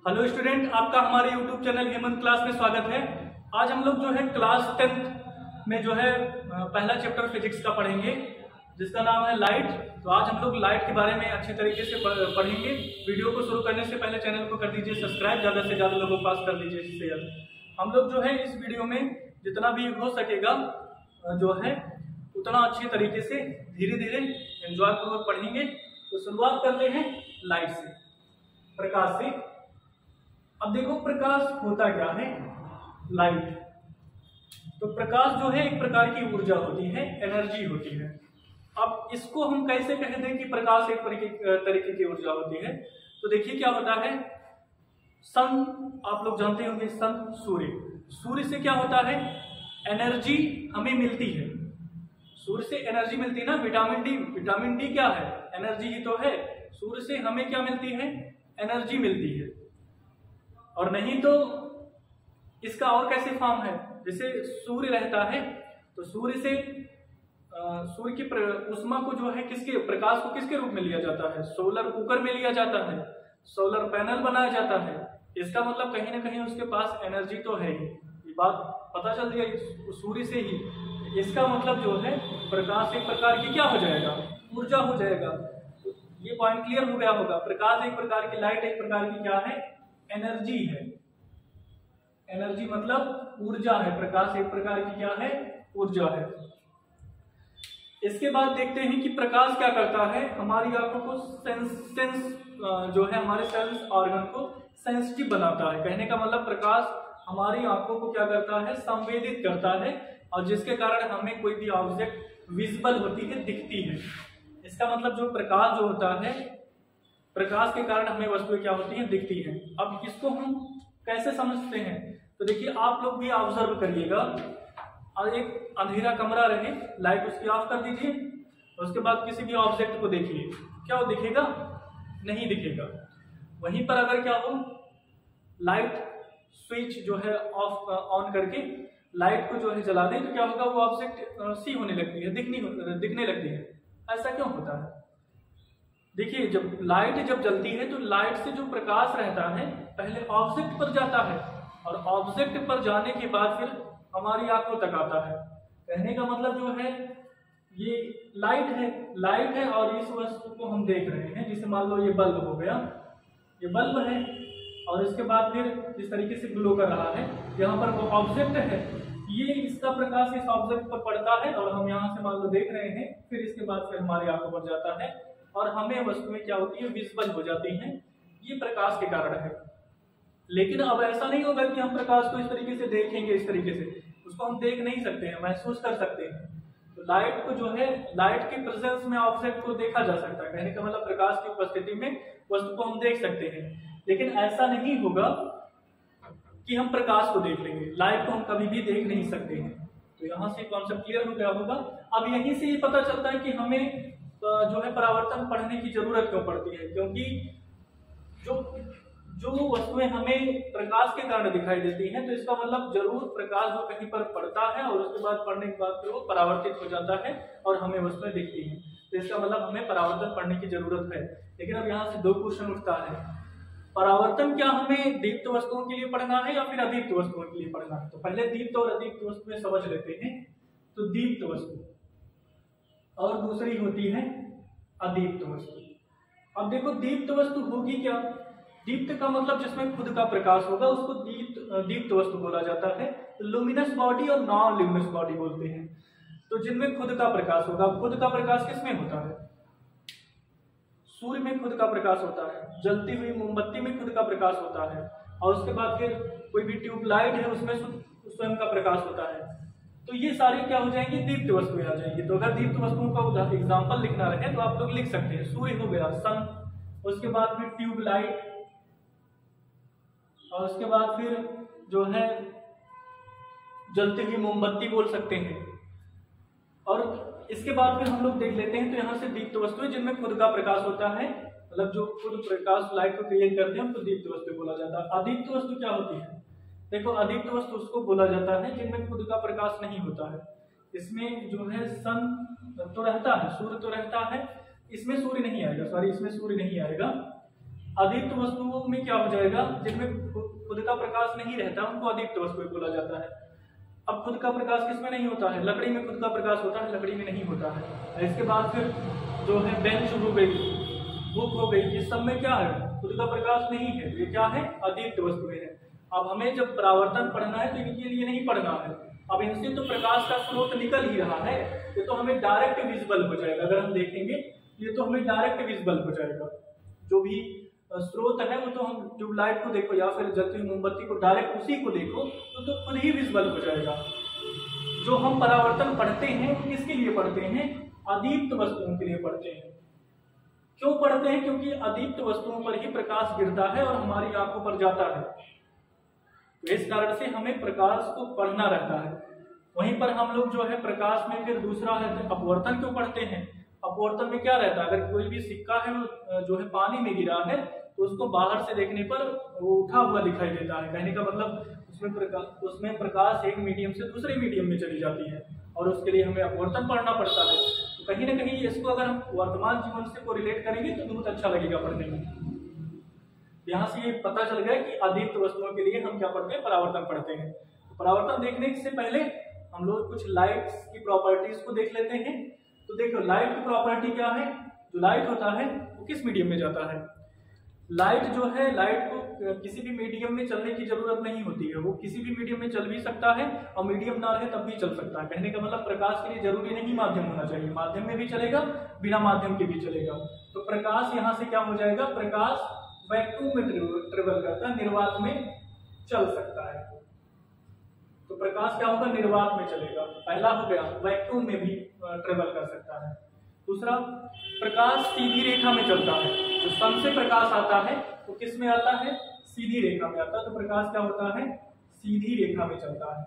Hello student, आपका हमारे YouTube channel Hemant class में स्वागत है। आज हम लोग जो है क्लास 10th में जो है पहला चैप्टर फिजिक्स का पढ़ेंगे जिसका नाम है लाइट। तो आज हम लोग लाइट के बारे में अच्छे तरीके से पढ़ेंगे। वीडियो को शुरू करने से पहले चैनल को कर दीजिए सब्सक्राइब, ज़्यादा से ज़्यादा लोगों के पास कर लीजिए शेयर। हम लोग जो है इस वीडियो में जितना भी हो सकेगा जो है उतना अच्छे तरीके से धीरे धीरे एंजॉय पूर्वक पढ़ेंगे। तो शुरुआत करते हैं लाइट से, प्रकाश से। अब देखो प्रकाश होता क्या है, लाइट। तो प्रकाश जो है एक प्रकार की ऊर्जा होती है, एनर्जी होती है। अब इसको हम कैसे कह दें कि प्रकाश एक तरीके की ऊर्जा होती है। तो देखिए क्या होता है, सन आप लोग जानते होंगे, सन सूर्य से क्या होता है, एनर्जी हमें मिलती है। सूर्य से एनर्जी मिलती है ना। विटामिन डी क्या है, एनर्जी ही तो है। सूर्य से हमें क्या मिलती है, एनर्जी मिलती है। और नहीं तो इसका और कैसे फॉर्म है, जैसे सूर्य रहता है तो सूर्य से सूर्य की उष्मा को जो है किसके, प्रकाश को किसके रूप में लिया जाता है, सोलर कुकर में लिया जाता है, सोलर पैनल बनाया जाता है। इसका मतलब कहीं ना कहीं उसके पास एनर्जी तो है ही, ये बात पता चल रही है सूर्य से ही। इसका मतलब जो है प्रकाश एक प्रकार की क्या हो जाएगा, ऊर्जा हो जाएगा। तो ये पॉइंट क्लियर हो गया होगा। प्रकाश एक प्रकार की, लाइट एक प्रकार की क्या है, एनर्जी है। एनर्जी मतलब ऊर्जा है। प्रकाश एक प्रकार की क्या है, ऊर्जा है। इसके बाद देखते हैं कि प्रकाश क्या करता है, हमारी आंखों को सेंस जो है, हमारे सेंस ऑर्गन को सेंसिटिव बनाता है। कहने का मतलब प्रकाश हमारी आंखों को क्या करता है, संवेदित करता है, और जिसके कारण हमें कोई भी ऑब्जेक्ट विजिबल होती है, दिखती है। इसका मतलब जो प्रकाश जो होता है, प्रकाश के कारण हमें वस्तुएं क्या होती हैं, दिखती हैं। अब इसको हम कैसे समझते हैं, तो देखिए आप लोग भी ऑब्जर्व करिएगा। और एक अंधेरा कमरा रहे, लाइट उसकी ऑफ कर दीजिए, उसके बाद किसी भी ऑब्जेक्ट को देखिए, क्या वो दिखेगा, नहीं दिखेगा। वहीं पर अगर क्या हो, लाइट स्विच जो है ऑफ ऑन करके लाइट को जो है जला दें, तो क्या होगा, वो ऑब्जेक्ट सी होने लगती है, दिखने लगती है। ऐसा क्यों होता है, देखिए जब लाइट जलती है तो लाइट से जो प्रकाश रहता है पहले ऑब्जेक्ट पर जाता है, और ऑब्जेक्ट पर जाने के बाद फिर हमारी आंखों तक आता है। कहने का मतलब जो है ये लाइट है और इस वस्तु को हम देख रहे हैं। जैसे मान लो ये बल्ब हो गया, ये बल्ब है, और इसके बाद फिर जिस तरीके से ग्लो कर रहा है, यहाँ पर वो ऑब्जेक्ट है, ये इसका प्रकाश इस ऑब्जेक्ट पर पड़ता है और हम यहाँ से मान लो देख रहे हैं। फिर इसके बाद फिर हमारी आंखों पर जाता है और हमें वस्तुएं क्या होती है, विजिबल हो जाती हैं। ये प्रकाश के कारण है। लेकिन अब ऐसा नहीं होगा कि हम प्रकाश को इस तरीके से देखेंगे, इस तरीके से उसको हम देख नहीं सकते हैं, महसूस कर सकते हैं। तो लाइट को जो है, लाइट के प्रेजेंस में ऑब्जेक्ट को देखा जा सकता है। कहने का मतलब प्रकाश की उपस्थिति में वस्तु को हम देख सकते हैं। लेकिन ऐसा नहीं होगा कि हम प्रकाश को देख लेंगे, लाइट को हम कभी भी देख नहीं सकते हैं। तो यहाँ से कॉन्सेप्ट क्लियर हो गया होगा। अब यहीं से ये पता चलता है कि हमें जो है परावर्तन पढ़ने की जरूरत क्यों पड़ती है, क्योंकि जो वस्तुएं हमें प्रकाश के कारण दिखाई देती हैं, तो इसका मतलब जरूर प्रकाश जो कहीं पर पड़ता है और उसके बाद पढ़ने के बाद फिर वो परावर्तित हो जाता है और हमें वस्तुएं दिखती हैं। तो इसका मतलब हमें परावर्तन पढ़ने की जरूरत है। लेकिन अब यहाँ से दो क्वेश्चन उठता है, परावर्तन क्या हमें दीप्त वस्तुओं के लिए पढ़ना है या फिर अदीप्त वस्तुओं के लिए पढ़ना है। तो पहले दीप्त और अदीप्त वस्तुएं समझ लेते हैं। तो दीप्त वस्तु और दूसरी होती है अदीप्त वस्तु। अब देखो दीप्त वस्तु होगी क्या, दीप्त का मतलब जिसमें खुद का प्रकाश होगा उसको दीप्त वस्तु बोला जाता है। लुमिनस बॉडी और नॉन लुमिनस बॉडी बोलते हैं। तो जिनमें खुद का प्रकाश होगा, खुद का प्रकाश किसमें होता है, सूर्य में खुद का प्रकाश होता है, जलती हुई मोमबत्ती में खुद का प्रकाश होता है, और उसके बाद फिर कोई भी ट्यूबलाइट है उसमें स्वयं का प्रकाश होता है। तो ये सारी क्या हो जाएंगी, दीप्त वस्तुएं आ जाएंगी। तो अगर दीप्त वस्तुओं का एग्जाम्पल लिखना रहे तो आप लोग लिख सकते हैं, सूर्य हो गया, सन, उसके बाद फिर ट्यूबलाइट, और उसके बाद फिर जो है जलती हुई मोमबत्ती बोल सकते हैं। और इसके बाद फिर हम लोग देख लेते हैं, तो यहाँ से दीप्त वस्तुएं जिनमें खुद का प्रकाश होता है, मतलब जो खुद प्रकाश लाइट को क्रिएट करते हैं, उनको दीप्त वस्तु बोला जाता है। अदीप्त वस्तु क्या होती है, देखो अदीप्त वस्तु उसको बोला जाता है जिनमें खुद का प्रकाश नहीं होता है। इसमें जो है सन तो रहता है, सूर्य तो रहता है, इसमें सूर्य नहीं आएगा, सॉरी इसमें सूर्य नहीं आएगा। अदीप्त वस्तुओं में क्या हो जाएगा, जिनमें खुद का प्रकाश नहीं रहता उनको अदीप्त वस्तुएं बोला जाता है। अब खुद का प्रकाश किसमें नहीं होता है, लकड़ी में खुद का प्रकाश होता है, लकड़ी में नहीं होता है। इसके बाद फिर जो है बेंच हो गई, बुक हो गई, इस सब में क्या है, खुद का प्रकाश नहीं है, ये क्या है, अदीप्त वस्तुएं हैं। अब हमें जब परावर्तन पढ़ना है तो इनके लिए नहीं पढ़ना है, अब इनसे तो प्रकाश का स्रोत निकल ही रहा है, ये तो हमें डायरेक्ट विजिबल हो जाएगा। अगर हम देखेंगे ये तो हमें डायरेक्ट विजिबल हो जाएगा, जो भी स्रोत है वो तो हम ट्यूबलाइट को देखो या फिर जलती हुई मोमबत्ती को डायरेक्ट उसी को देखो तो खुद ही विजिबल हो जाएगा। जो हम परावर्तन पढ़ते हैं किसके लिए पढ़ते हैं, अदीप्त वस्तुओं के लिए पढ़ते हैं। क्यों पढ़ते हैं, क्योंकि अदीप्त वस्तुओं पर ही प्रकाश गिरता है और हमारी आंखों पर जाता है, तो इस कारण से हमें प्रकाश को पढ़ना रहता है। वहीं पर हम लोग जो है प्रकाश में फिर दूसरा है अपवर्तन क्यों पढ़ते हैं। अपवर्तन में क्या रहता है, अगर कोई भी सिक्का है जो है पानी में गिरा है तो उसको बाहर से देखने पर वो उठा हुआ दिखाई देता है। कहने का मतलब उसमें प्रकाश एक मीडियम से दूसरे मीडियम में चली जाती है और उसके लिए हमें अपवर्तन पढ़ना पड़ता है। तो कहीं ना कहीं इसको अगर हम वर्तमान जीवन से कोरिलेट करेंगे तो बहुत अच्छा लगेगा पढ़ने में। यहाँ से ये पता चल गया कि अदीप्त वस्तुओं के लिए हम क्या पढ़ते हैं, परावर्तन पढ़ते हैं। तो परावर्तन देखने से पहले हम लोग कुछ लाइट्स की प्रॉपर्टीज को देख लेते हैं। तो देखो लाइट की प्रॉपर्टी क्या है, जो लाइट होता है वो किस मीडियम में जाता है। लाइट जो है, लाइट को किसी भी मीडियम में चलने की जरूरत नहीं होती है, वो किसी भी मीडियम में चल भी सकता है और मीडियम ना रहे तब भी चल सकता है। कहने का मतलब प्रकाश के लिए जरूरी नहीं माध्यम होना चाहिए, माध्यम में भी चलेगा, बिना माध्यम के भी चलेगा। तो प्रकाश यहाँ से क्या हो जाएगा, प्रकाश वैक्यूम में ट्रेवल करता है, निर्वात में चल सकता है। तो प्रकाश क्या होगा, निर्वात में चलेगा। पहला हो गया, वैक्यूम में भी ट्रेवल कर सकता है। दूसरा, प्रकाश सीधी रेखा में चलता है। जो सन से प्रकाश आता है वो किस में आता है, सीधी रेखा में आता है। तो प्रकाश क्या होता है, सीधी रेखा में चलता है।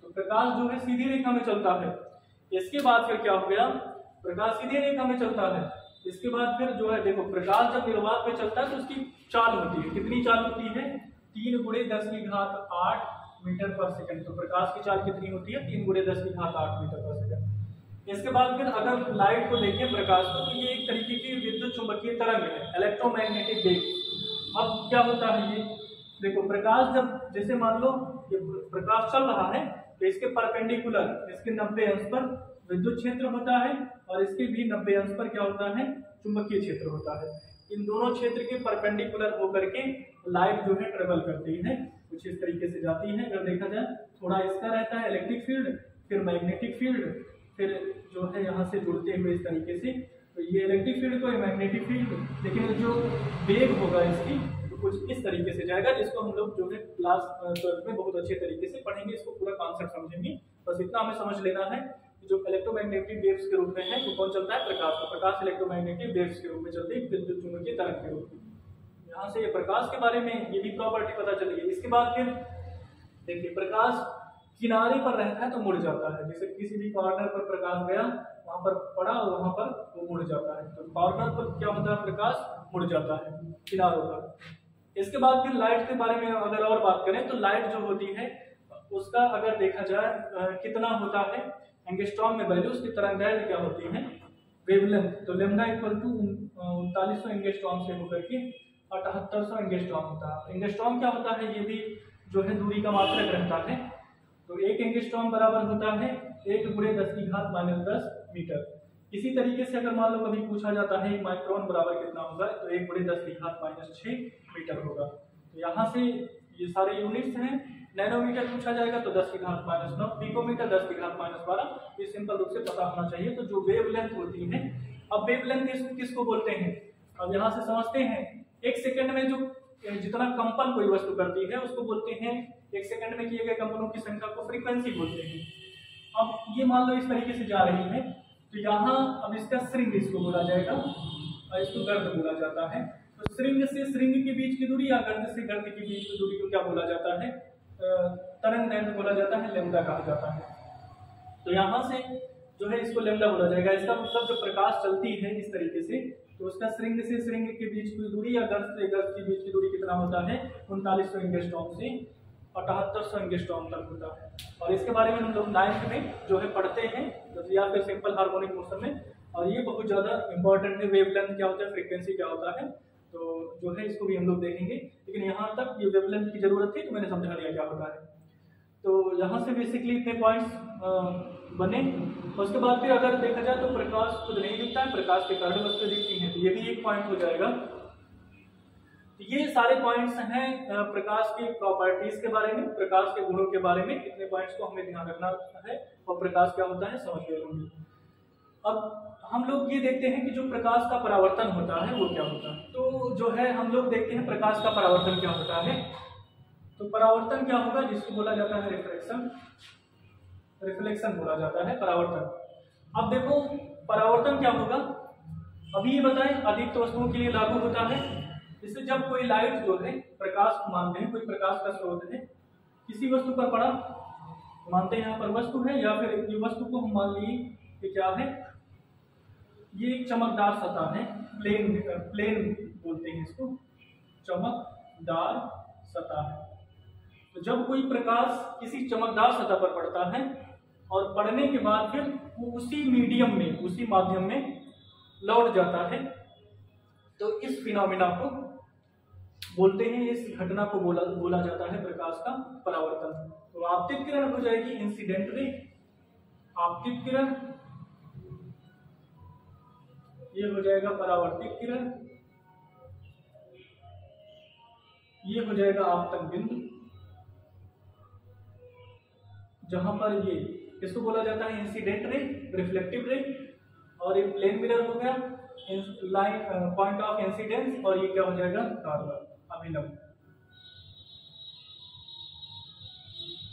तो प्रकाश जो है सीधी रेखा में चलता है। इसके बाद फिर क्या हो गया, प्रकाश सीधी रेखा में चलता है। इसके बाद फिर जो है देखो, प्रकाश जब निर्वात में चलता है तो उसकी चाल होती है, कितनी चाल होती है, 3 × 10⁸ मीटर पर सेकंड। तो प्रकाश की चाल कितनी होती है, 3 × 10⁸ मीटर पर सेकंड। इसके बाद फिर अगर लाइट को देखें प्रकाश को, तो ये एक तरीके की विद्युत चुंबकीय तरंग है, इलेक्ट्रोमैग्नेटिक वेव। अब क्या होता है ये देखो, प्रकाश जब जैसे मान लो ये प्रकाश चल रहा है तो इसके परपेंडिकुलर, इसके 90 अंश पर विद्युत क्षेत्र होता है और इसके भी 90 अंश पर क्या होता है, चुंबकीय क्षेत्र होता है। इन दोनों क्षेत्र के परपेंडिकुलर होकर के लाइट जो है ट्रेवल करती है, कुछ इस तरीके से जाती है। अगर देखा जाए थोड़ा इसका रहता है इलेक्ट्रिक फील्ड, फिर मैग्नेटिक फील्ड, फिर जो है यहाँ से जुड़ते हुए इस तरीके से, तो ये इलेक्ट्रिक फील्ड को मैग्नेटिक फील्ड, लेकिन जो वेग होगा इसकी तो कुछ इस तरीके से जाएगा, जिसको हम लोग जो है क्लास 12 में बहुत अच्छे तरीके से पढ़ेंगे, इसको पूरा कॉन्सेप्ट समझेंगे। बस इतना हमें समझ लेना है, जो इलेक्ट्रोमैग्नेटिक वेव्स के रूप में है वो कौन चलता है, प्रकाश। तो प्रकाश इलेक्ट्रोमैग्नेटिक वेव्स के रूप में चलती है, विद्युत चुंबकीय तरंग के रूप में। यहाँ से प्रकाश के बारे में ये भी प्रॉपर्टी पता चल गई। इसके बाद फिर देखिए, प्रकाश किनारे पर रहता है तो मुड़ जाता है। जैसे किसी भी कॉर्नर पर प्रकाश गया, वहां पर पड़ा और वहां पर वो मुड़ जाता है। तो कॉर्नर पर क्या होता है, प्रकाश मुड़ जाता है किनारों पर। इसके बाद फिर लाइट के बारे में अगर और बात करें तो लाइट जो होती है उसका अगर देखा जाए कितना होता है, एंगस्ट्रॉम में वैल्यू, उसकी तरंगदैर्घ्य क्या होती है, वेवलेंथ। तो लैम्डा = 3900 एंगस्ट्रॉम से होकर के 7800 एंगस्ट्रॉम होता है। एंगस्ट्रॉम क्या होता है, ये भी जो है दूरी का मात्रक रहता है। तो 1 एंगस्ट्रॉम बराबर होता है 1 × 10⁻10 मीटर। इसी तरीके से अगर मान लो कभी पूछा जाता है 1 माइक्रोन बराबर कितना होगा, तो 1 × 10⁻6 मीटर होगा। तो यहाँ से ये सारे यूनिट्स हैं। नैनोमीटर पूछा जाएगा तो 10⁻9, पिकोमीटर 10⁻12। ये सिंपल रूप से पता होना चाहिए। तो जो वेवलेंथ होती है, अब वेवलेंथ किसको बोलते हैं, अब यहाँ से समझते हैं। 1 सेकंड में जो जितना कंपन कोई वस्तु करती है उसको बोलते हैं, 1 सेकंड में किए गए कंपनों की संख्या को फ्रीक्वेंसी बोलते हैं। अब ये मान लो इस तरीके से जा रही है, तो यहाँ अब इसका श्रिंग इसको बोला जाएगा और इसको गर्त बोला जाता है। तो श्रिंग से श्रिंग के बीच की दूरी या गर्त से गर्त के बीच की दूरी को क्या बोला जाता है, तरंगदैर्घ्य बोला जाता है, लैम्डा कहा जाता है। तो यहाँ से जो है इसको लैम्डा बोला जाएगा। इसका मतलब जब प्रकाश चलती है इस तरीके से, तो उसका श्रिंग से श्रिंग के बीच की दूरी या गर्त से गर्त के बीच की दूरी कितना होता है, 3900 एंगस्ट्रॉम से 7800 एंगस्ट्रॉम तक होता है। और इसके बारे में हम लोग 9th में जो है पढ़ते हैं, या फिर सिंपल हार्मोनिक मोशन में और ये बहुत ज़्यादा इंपॉर्टेंट है। वेवलेंथ क्या होता है, फ्रीक्वेंसी क्या होता है, तो जो है इसको भी हम लोग देखेंगे। लेकिन यहाँ तक ये वेवलेंथ की जरूरत थी तो मैंने समझा दिया क्या होता है। तो यहाँ से बेसिकली इतने पॉइंट्स बने। उसके बाद फिर अगर देखा जाए तो प्रकाश खुद नहीं दिखता है, प्रकाश के कारण वस्तुएं दिखती हैं, तो ये भी एक पॉइंट हो जाएगा। तो ये सारे पॉइंट्स हैं प्रकाश की प्रॉपर्टीज के बारे में, प्रकाश के गुणों के बारे में। इतने पॉइंट्स को हमें ध्यान रखना है और प्रकाश क्या होता है समझ गए होंगे। अब हम लोग ये देखते हैं कि जो प्रकाश का परावर्तन होता है वो क्या होता है। तो जो है हम लोग देखते हैं प्रकाश का परावर्तन क्या होता है। तो परावर्तन क्या होगा, जिसको बोला जाता है रिफ्लेक्शन, रिफ्लेक्शन बोला जाता है परावर्तन। अब देखो परावर्तन क्या होगा, अभी ये बताएं अधिक वस्तुओं के लिए लागू होता है। जैसे जब कोई लाइट जो है प्रकाश को मानते हैं, कोई प्रकाश का स्रोत है, किसी वस्तु पर पड़ा, मानते हैं यहाँ पर वस्तु है, या फिर ये वस्तु को हम मान लिए कि क्या है, ये एक चमकदार सतह है, प्लेन बोलते हैं इसको, चमकदार सतह है। तो जब कोई प्रकाश किसी चमकदार सतह पर पड़ता है और पड़ने के बाद फिर वो उसी मीडियम में, उसी माध्यम में लौट जाता है, तो इस फिनोमिना को बोलते हैं, इस घटना को बोला जाता है प्रकाश का परावर्तन। तो आपतित किरण हो जाएगी इंसिडेंट रे, आपतित किरण, ये हो जाएगा परावर्तित किरण, ये हो जाएगा आपतन बिंदु, जहां पर ये इसको बोला जाता है इंसिडेंट रे, रिफ्लेक्टिव रे, और ये प्लेन मिरर हो गया, लाइन पॉइंट ऑफ इंसिडेंस, और ये क्या हो जाएगा नॉर्मल, अभिलंब।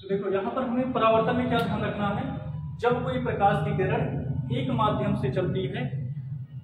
तो देखो यहाँ पर हमें परावर्तन में क्या ध्यान रखना है, जब कोई प्रकाश की किरण एक माध्यम से चलती है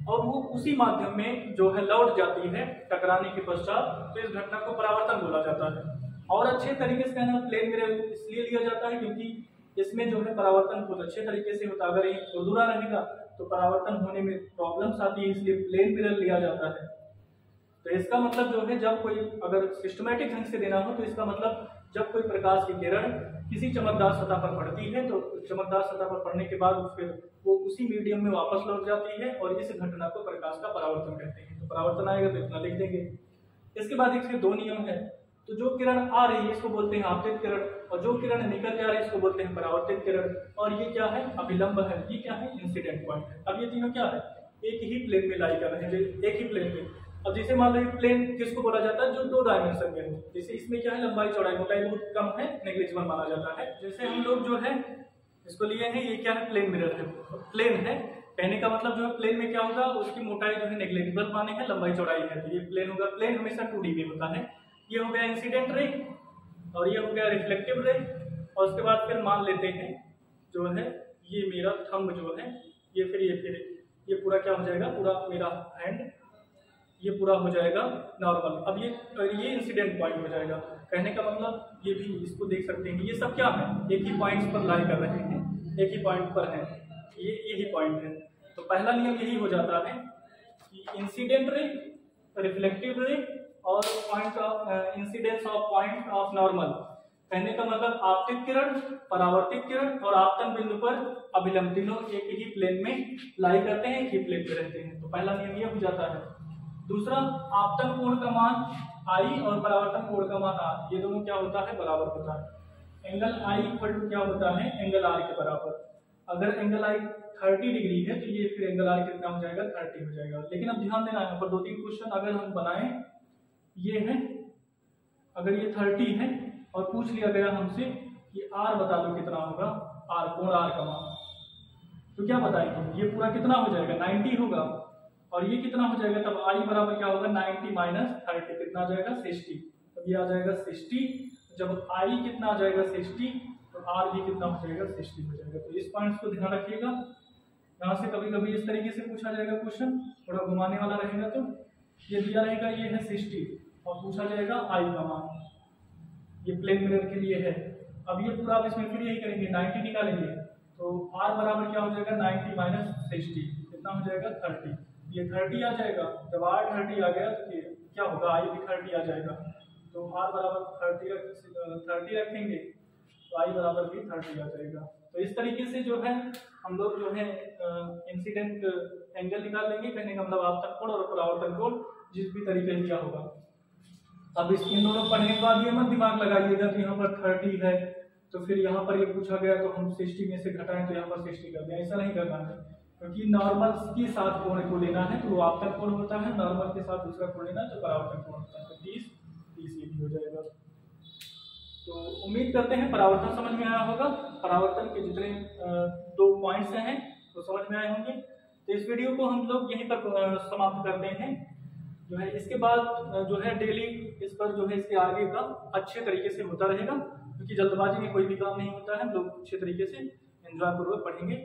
और वो उसी माध्यम में जो है लौट जाती है टकराने के पश्चात, तो इस घटना को परावर्तन बोला जाता है। और अच्छे तरीके से कहना प्लेन मिरर इसलिए लिया जाता है क्योंकि इसमें जो है परावर्तन बहुत अच्छे तरीके से होता है। अगर ये खुरदुरा रहेगा तो परावर्तन होने में प्रॉब्लम्स आती है, इसलिए प्लेन मिरर लिया जाता है। तो इसका मतलब जो है, जब कोई अगर सिस्टमैटिक ढंग से देना हो तो इसका मतलब जब कोई प्रकाश की किरण किसी चमकदार सतह पर पड़ती है तो चमकदार सतह पर पड़ने के बाद फिर वो उसी मीडियम में वापस लौट जाती है, और इस घटना को प्रकाश का परावर्तन कहते हैं। तो परावर्तन आएगा तो इतना लिख देंगे। इसके बाद इसके दो नियम है। तो जो किरण आ रही है इसको बोलते हैं आपतित किरण, और जो किरण निकल जा रही है इसको बोलते हैं परावर्तित किरण। और ये क्या है, अभिलंब है, ये क्या है, इंसिडेंट पॉइंट है। अब ये तीनों क्या है, एक ही प्लेन में लाई कर रहे हैं, एक ही प्लेन में। अब जैसे मान लो प्लेन किसको बोला जाता है, जो दो डायमेंशन में हो। जैसे इसमें क्या है, लंबाई चौड़ाई, मोटाई बहुत कम है, नेग्लिजिबल माना जाता है। जैसे हम लोग जो है इसको लिए हैं, ये क्या है, प्लेन मिरर है, प्लेन है, कहने का मतलब जो है प्लेन में क्या होगा, उसकी मोटाई जो है नेग्लिजिबल माने है, लंबाई चौड़ाई है, तो ये प्लेन होगा। प्लेन हमेशा 2D में होता है। ये हो गया इंसिडेंट रे, और ये हो गया रिफ्लेक्टिव रे। और उसके बाद फिर मान लेते हैं जो है ये मेरा थंब जो है, ये फिर ये पूरा क्या हो जाएगा, पूरा मेरा हैंड ये पूरा हो जाएगा नॉर्मल। अब ये इंसिडेंट पॉइंट हो जाएगा। कहने का मतलब ये भी इसको देख सकते हैं कि ये सब क्या है, एक ही पॉइंट्स पर लाई कर रहे हैं, एक ही पॉइंट पर है, यही पॉइंट है। तो पहला नियम यही हो जाता है कि इंसिडेंट रे, रिफ्लेक्टिव रे और point of incidence of point of normal. कहने का मतलब आपतित किरण, परावर्तित किरण और आपतन बिंदु पर अभिलंब, तीनों एक ही प्लेन में लाई करते हैं, एक ही प्लेन में रहते हैं। तो पहला नियम ये हो जाता है। दूसरा, आपतन कोण का मान I और परावर्तन कोण का मान R, ये दोनों क्या होता है, बराबर होता है। एंगल I इक्वल टू क्या होता है, एंगल R के बराबर। अगर एंगल I 30 डिग्री है तो ये फिर एंगल R कितना हो जाएगा, 30 हो जाएगा। लेकिन अब ध्यान देना यहाँ पर 2-3 क्वेश्चन अगर हम बनाएं, ये है अगर ये 30 है और पूछ लिया गया हमसे कि R बता दो कितना होगा, R कोण R का मान, तो क्या बताएंगे, ये पूरा कितना हो जाएगा, 90 होगा। और ये कितना हो जाएगा, तब I बराबर क्या होगा, 90 माइनस 30 कितना आ जाएगा, 60। तब ये आ जाएगा 60। जब I कितना आ जाएगा 60 तो R भी कितना हो जाएगा, 60 हो जाएगा। तो इस पॉइंट्स को ध्यान रखिएगा। यहाँ से कभी कभी इस तरीके से पूछा जाएगा क्वेश्चन, थोड़ा घुमाने वाला रहेगा। तो ये दिया रहेगा, ये है 60 और पूछा जाएगा I का मान, ये प्लेन मिरर के लिए है। अब ये पूरा आप इसमें फिर यही करेंगे, 90 निकालेंगे तो R बराबर क्या हो जाएगा, 90 माइनस 60 कितना हो जाएगा, 30। ये 30 आ जाएगा। जब R 30 आ गया तो क्या होगा, I भी 30 आ जाएगा। तो R बराबर 30 रखेंगे तो I बराबर भी 30 आ जाएगा। तो इस तरीके से जो है हम लोग जो है इंसिडेंट एंगल निकाल लेंगे। कहने का मतलब आपतन कोण और परावर्तन कोण जिस भी तरीके से किया होगा। अब इन दोनों पढ़ने के बाद ये मत दिमाग लगाइएगा कि यहाँ पर 30 है तो फिर यहाँ पर ये पूछा गया तो हम 60 में से घटाएं तो यहाँ पर 60 कर दें, ऐसा नहीं करना है। क्योंकि नॉर्मल के साथ कोण को लेना है तो वो आपतन कोण होता है, नॉर्मल के साथ दूसरा कोण लेना तो परावर्तन कोण होता है। तो 30 ये भी हो जाएगा। तो उम्मीद करते हैं परावर्तन समझ में आया होगा। परावर्तन के जितने 2 पॉइंट्स हैं वो समझ में आए होंगे। तो इस वीडियो को हम लोग यहीं पर समाप्त करते हैं। जो है इसके बाद जो है डेली इस पर जो है इसके आगे का अच्छे तरीके से होता रहेगा, क्योंकि जल्दबाजी में कोई भी काम नहीं होता है। हम लोग अच्छे तरीके से एंजॉय पूर्वक पढ़ेंगे।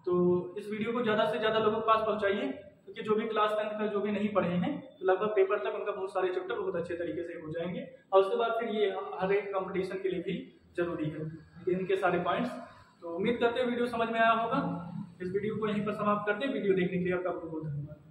तो इस वीडियो को ज़्यादा से ज़्यादा लोगों के पास पहुँचाइए, क्योंकि जो भी क्लास 10 का जो भी नहीं पढ़े हैं तो लगभग पेपर तक उनका बहुत सारे चैप्टर बहुत अच्छे तरीके से हो जाएंगे। और उसके बाद फिर ये हर एक कंपटीशन के लिए भी जरूरी है इनके सारे पॉइंट्स। तो उम्मीद करते हैं वीडियो समझ में आया होगा। इस वीडियो को यहीं पर समाप्त करते हैं। वीडियो देखने के लिए आपका बहुत बहुत धन्यवाद।